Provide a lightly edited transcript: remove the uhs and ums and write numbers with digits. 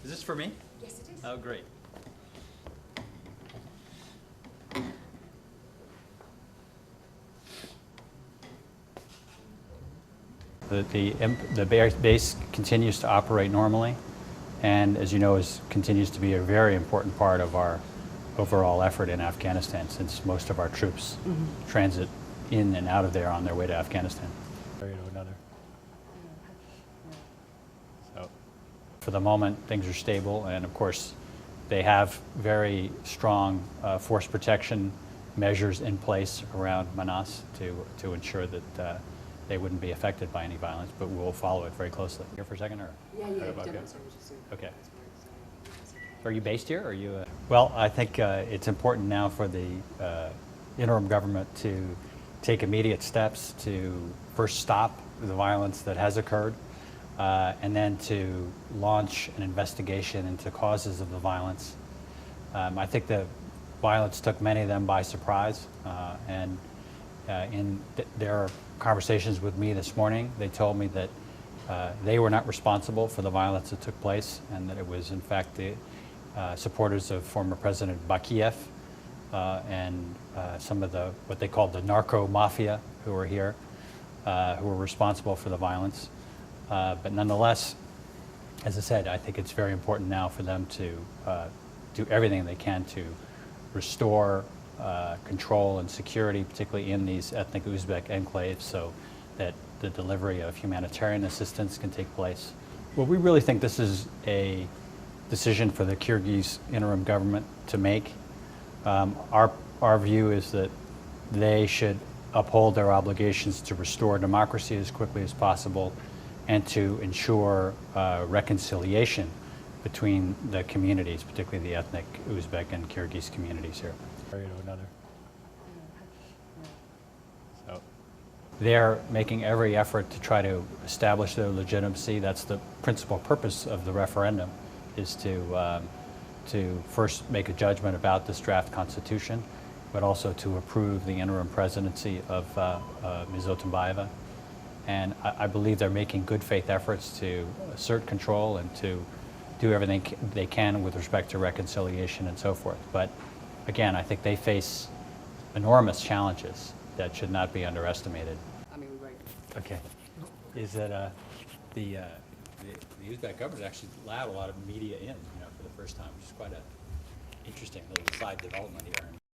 Is this for me? Yes, it is. Oh, great. The base continues to operate normally, and as you know, continues to be a very important part of our overall effort in Afghanistan, since most of our troops transit in and out of there on their way to Afghanistan. So, for the moment, things are stable, and of course, they have very strong force protection measures in place around Manas to ensure that they wouldn't be affected by any violence, but we'll follow it very closely. Here for a second, or? Yeah. Okay. Okay. Are you based here, or are you? Well, I think it's important now for the interim government to take immediate steps to first stop the violence that has occurred, and then to launch an investigation into causes of the violence. I think the violence took many of them by surprise, and in their conversations with me this morning, they told me that they were not responsible for the violence that took place, and that it was in fact the supporters of former President Bakiyev and some of what they called the narco-mafia who were here, who were responsible for the violence. But nonetheless, as I said, I think it's very important now for them to do everything they can to restore control and security, particularly in these ethnic Uzbek enclaves, so that the delivery of humanitarian assistance can take place. Well, we really think this is a decision for the Kyrgyz interim government to make. Our view is that they should uphold their obligations to restore democracy as quickly as possible and to ensure reconciliation between the communities, particularly the ethnic Uzbek and Kyrgyz communities here. So they're making every effort to try to establish their legitimacy. That's the principal purpose of the referendum, is to first make a judgment about this draft constitution, but also to approve the interim presidency of Ms. Otunbayeva. And I believe they're making good faith efforts to assert control and to do everything they can with respect to reconciliation and so forth. But again, I think they face enormous challenges that should not be underestimated. Okay. Is that the Uzbek government actually allowed a lot of media in, for the first time, which is quite an interesting little side development here.